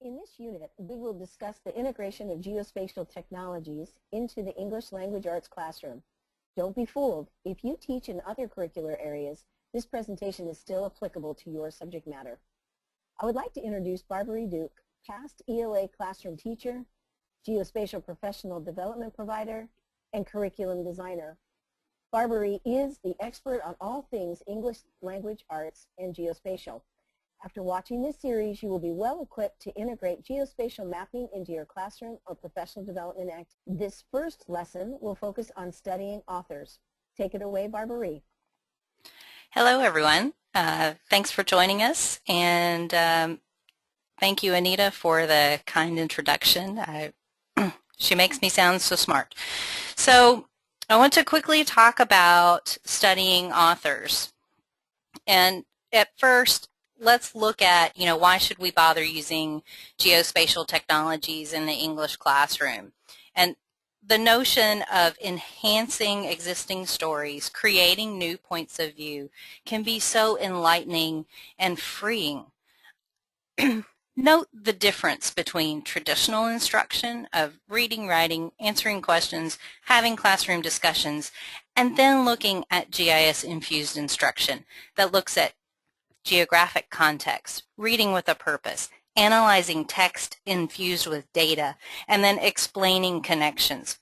In this unit, we will discuss the integration of geospatial technologies into the English Language Arts classroom. Don't be fooled. If you teach in other curricular areas, this presentation is still applicable to your subject matter. I would like to introduce Barbary Duke, past ELA classroom teacher, geospatial professional development provider, and curriculum designer. Barbary is the expert on all things English Language Arts and geospatial. After watching this series, you will be well equipped to integrate geospatial mapping into your classroom or professional development activities. This first lesson will focus on studying authors. Take it away, Barbary. Hello, everyone. Thanks for joining us, and thank you, Anita, for the kind introduction. She makes me sound so smart. So I want to quickly talk about studying authors. And at first, let's look at, why should we bother using geospatial technologies in the English classroom? And the notion of enhancing existing stories, creating new points of view, can be so enlightening and freeing. Note the difference between traditional instruction of reading, writing, answering questions, having classroom discussions, and then looking at GIS-infused instruction that looks at geographic context, reading with a purpose, analyzing text infused with data, and then explaining connections.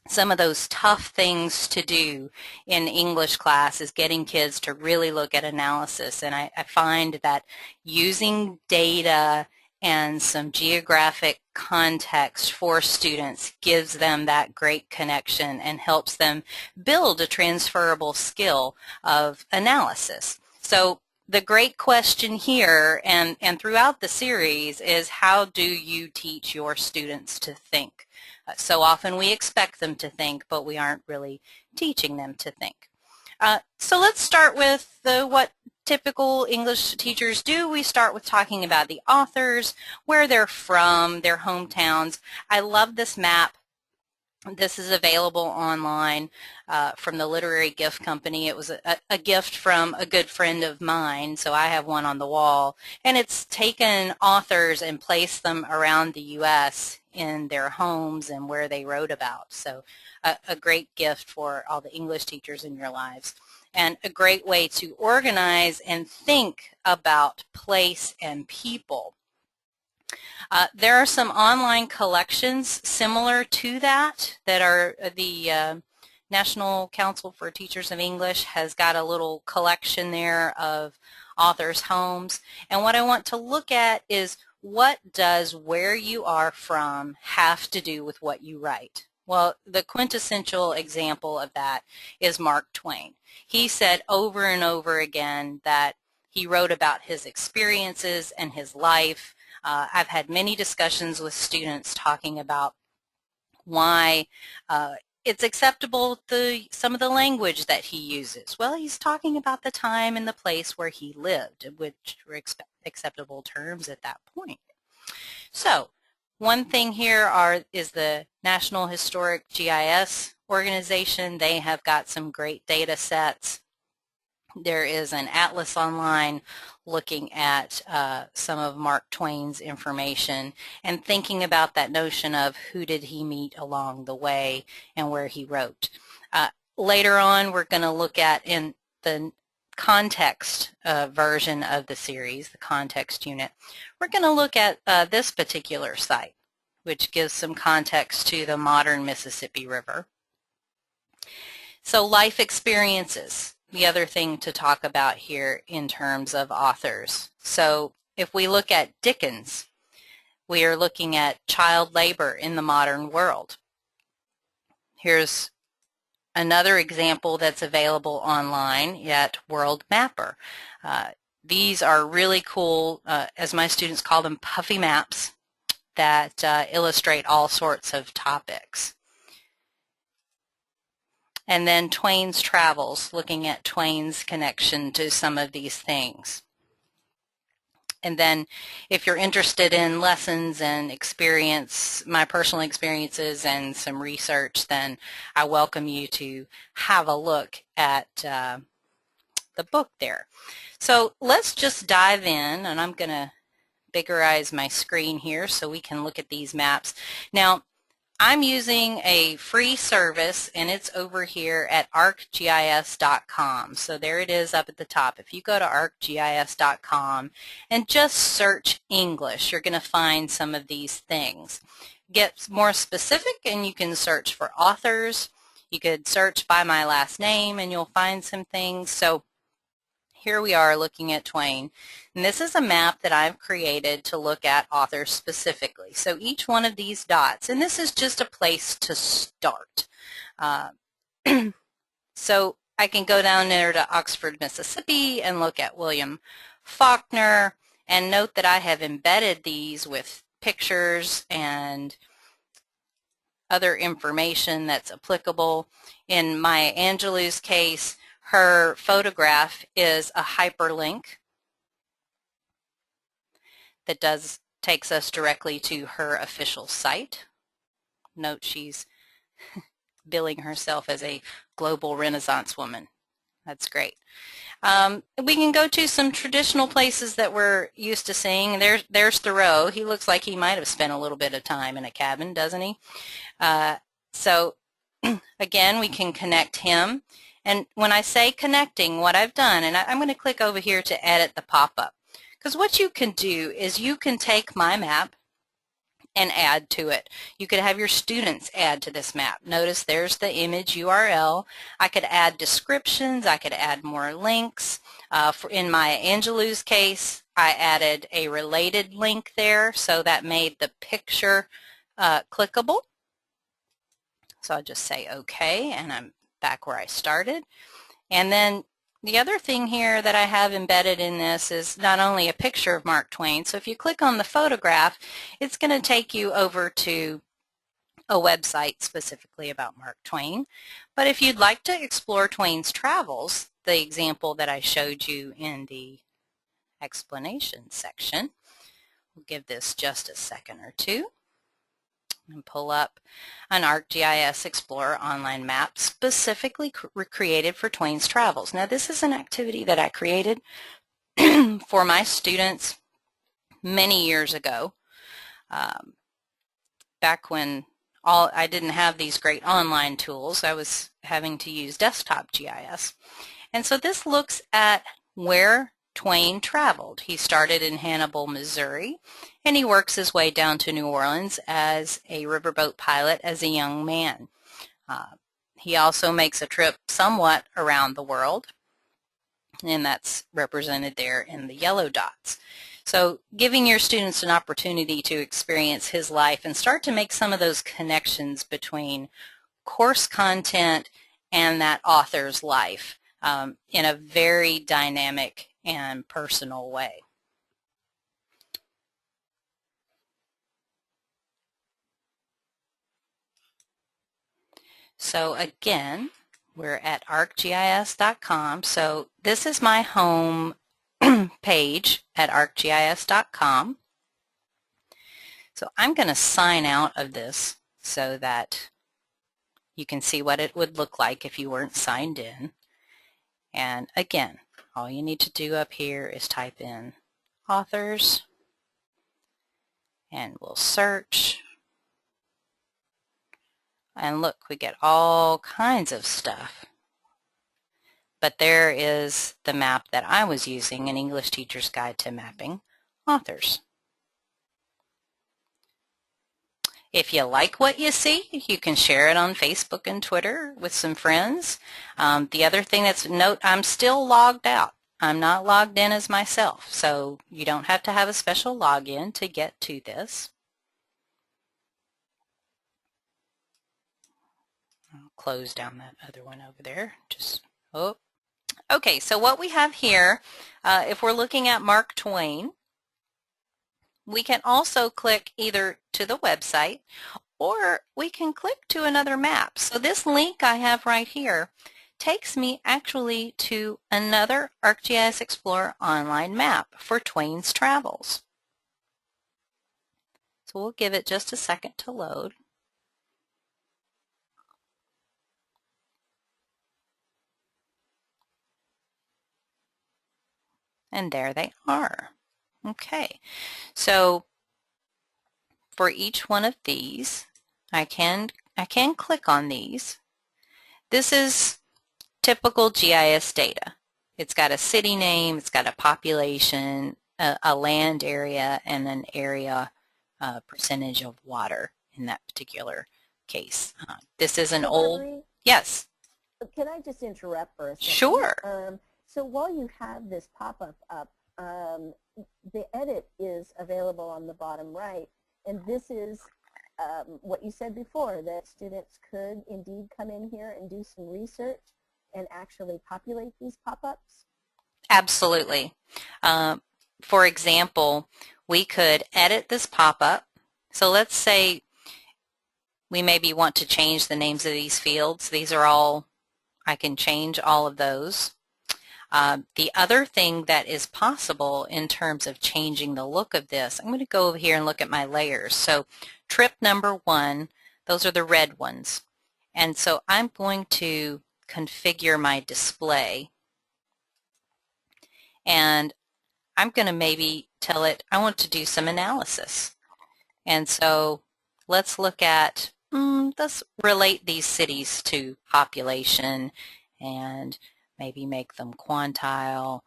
Some of those tough things to do in English class is getting kids to really look at analysis, and I find that using data and some geographic context for students gives them that great connection and helps them build a transferable skill of analysis. So the great question here and throughout the series is, how do you teach your students to think? So often we expect them to think, but we aren't really teaching them to think. So let's start with what typical English teachers do. We start with talking about the authors, where they're from, their hometowns. I love this map. This is available online from the Literary Gift Company. It was a gift from a good friend of mine, so I have one on the wall. And it's taken authors and placed them around the U.S. in their homes and where they wrote about. So a great gift for all the English teachers in your lives. And a great way to organize and think about place and people. There are some online collections similar to that are the National Council for Teachers of English has got a little collection there of authors' homes. And what I want to look at is, what does where you are from have to do with what you write? Well, the quintessential example of that is Mark Twain. He said over and over again that he wrote about his experiences and his life. I've had many discussions with students talking about why it's acceptable, some of the language that he uses. Well, he's talking about the time and the place where he lived, which were acceptable terms at that point. So one thing here is the National Historic GIS organization. They have got some great data sets. There is an atlas online looking at some of Mark Twain's information and thinking about that notion of who did he meet along the way and where he wrote. Later on, we're going to look at, in the context version of the series, the context unit, we're going to look at this particular site, which gives some context to the modern Mississippi River. So life experiences. The other thing to talk about here in terms of authors. So if we look at Dickens, we are looking at child labor in the modern world. Here's another example that's available online at World Mapper. These are really cool, as my students call them, puffy maps that illustrate all sorts of topics. And then Twain's Travels, looking at Twain's connection to some of these things. And then if you're interested in lessons and experience, my personal experiences and some research, then I welcome you to have a look at the book there. So let's just dive in, and I'm going to biggerize my screen here so we can look at these maps. Now, I'm using a free service, and it's over here at arcgis.com. So there it is up at the top. If you go to arcgis.com and just search English, you're going to find some of these things. Get more specific, and you can search for authors. You could search by my last name, and you'll find some things. So here we are looking at Twain, and this is a map that I've created to look at authors specifically. So each one of these dots, and this is just a place to start. So I can go down there to Oxford, Mississippi and look at William Faulkner, and note that I have embedded these with pictures and other information that's applicable. In Maya Angelou's case, her photograph is a hyperlink that takes us directly to her official site. Note she's billing herself as a global Renaissance woman. That's great. We can go to some traditional places that we're used to seeing. There's Thoreau. He looks like he might have spent a little bit of time in a cabin, doesn't he? So again, we can connect him. And when I say connecting, what I've done, and I'm going to click over here to edit the pop-up, because what you can do is you can take my map and add to it. You could have your students add to this map. Notice there's the image URL. I could add descriptions. I could add more links. In Maya Angelou's case, I added a related link there, so that made the picture clickable. So I'll just say OK, and I'm back where I started. And then the other thing here that I have embedded in this is not only a picture of Mark Twain. So if you click on the photograph, it's going to take you over to a website specifically about Mark Twain. But if you'd like to explore Twain's travels, the example that I showed you in the explanation section, we'll give this just a second or two and pull up an ArcGIS Explorer online map specifically created for Twain's travels. Now this is an activity that I created for my students many years ago, back when I didn't have these great online tools. I was having to use desktop GIS. And so this looks at where Twain traveled. He started in Hannibal, Missouri, and he works his way down to New Orleans as a riverboat pilot as a young man. He also makes a trip somewhat around the world, and that's represented there in the yellow dots. So giving your students an opportunity to experience his life and start to make some of those connections between course content and that author's life in a very dynamic and personal way. So again, we're at arcgis.com. So this is my home page at arcgis.com. So I'm going to sign out of this so that you can see what it would look like if you weren't signed in. And again, all you need to do up here is type in authors, and we'll search. And look, we get all kinds of stuff. But there is the map that I was using, an English Teacher's Guide to Mapping Authors. If you like what you see, you can share it on Facebook and Twitter with some friends. The other thing that's note, I'm still logged out. I'm not logged in as myself, so you don't have to have a special login to get to this. I'll close down that other one over there. Okay, so what we have here, if we're looking at Mark Twain, we can also click either to the website or we can click to another map. So this link I have right here takes me actually to another ArcGIS Explorer online map for Twain's travels. So we'll give it just a second to load. And there they are. Okay, so for each one of these, I can click on these. This is typical GIS data. It's got a city name, it's got a population, a land area, and an area percentage of water in that particular case. This is an old, Barbary, yes, can I just interrupt for a second? sure. So while you have this pop-up up, the edit is available on the bottom right, and this is what you said before, that students could indeed come in here and do some research and actually populate these pop-ups? Absolutely. For example, we could edit this pop-up. So let's say we maybe want to change the names of these fields. These are all, I can change all of those. The other thing that is possible in terms of changing the look of this, I'm going to go over here and look at my layers. So trip number 1, those are the red ones. And so I'm going to configure my display. And I'm going to maybe tell it I want to do some analysis. And so let's look at, let's relate these cities to population and maybe make them quantile,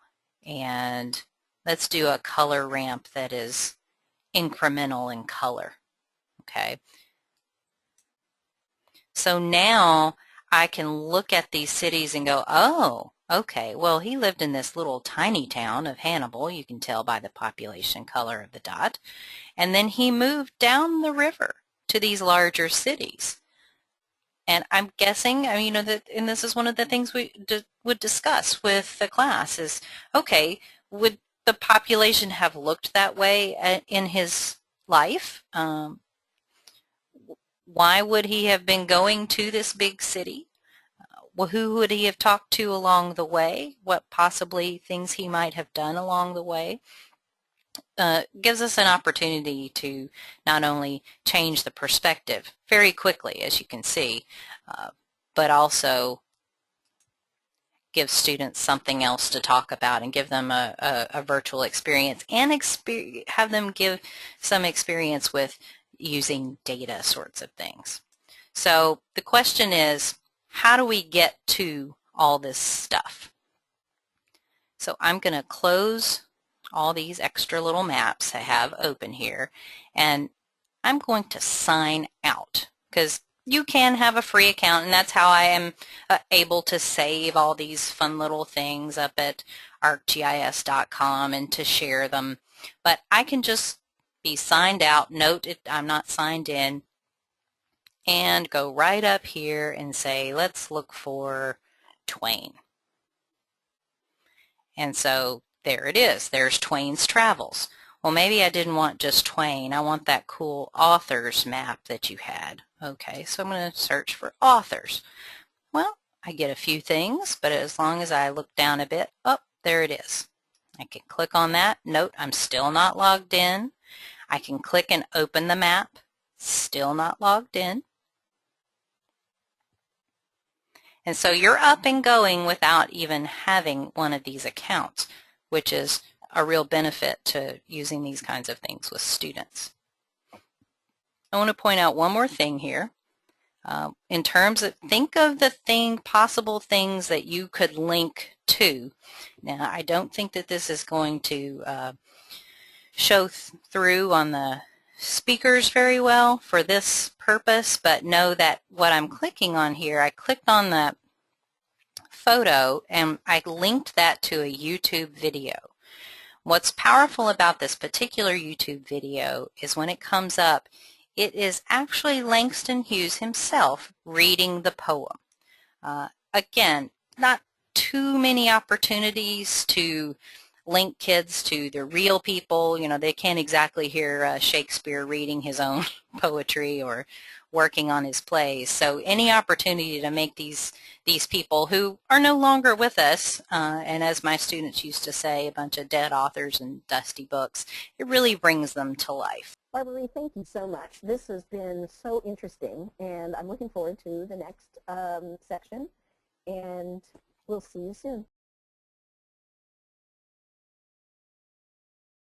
and let's do a color ramp that is incremental in color. Okay. So now I can look at these cities and go, oh, okay, well, he lived in this little tiny town of Hannibal, you can tell by the population color of the dot, and then he moved down the river to these larger cities. And I'm guessing, I mean, and this is one of the things we would discuss with the class is, okay, would the population have looked that way in his life? Why would he have been going to this big city? Well, who would he have talked to along the way? What possibly things he might have done along the way? Gives us an opportunity to not only change the perspective very quickly, as you can see, but also give students something else to talk about and give them a virtual experience and have them give some experience with using data sorts of things. So the question is, how do we get to all this stuff? So I'm going to close all these extra little maps I have open here, and I'm going to sign out because you can have a free account, and that's how I am able to save all these fun little things up at arcgis.com and to share them. But I can just be signed out, note it, I'm not signed in, and go right up here and say, let's look for Twain. And so there it is. There's Twain's Travels. Well, maybe I didn't want just Twain. I want that cool authors map that you had. Okay, so I'm going to search for authors. Well, I get a few things, but as long as I look down a bit, oh, there it is. I can click on that. Note, I'm still not logged in. I can click and open the map. Still not logged in. And so you're up and going without even having one of these accounts, which is a real benefit to using these kinds of things with students. I want to point out one more thing here. In terms of, think of the possible things that you could link to. Now, I don't think that this is going to show through on the speakers very well for this purpose, but know that what I'm clicking on here, I clicked on the photo and I linked that to a YouTube video. What's powerful about this particular YouTube video is when it comes up, it is actually Langston Hughes himself reading the poem. Again, not too many opportunities to link kids to the real people. You know, they can't exactly hear Shakespeare reading his own poetry or working on his plays. So any opportunity to make these people who are no longer with us, and as my students used to say, a bunch of dead authors and dusty books, it really brings them to life. Barbary, thank you so much. This has been so interesting, and I'm looking forward to the next section, and we'll see you soon.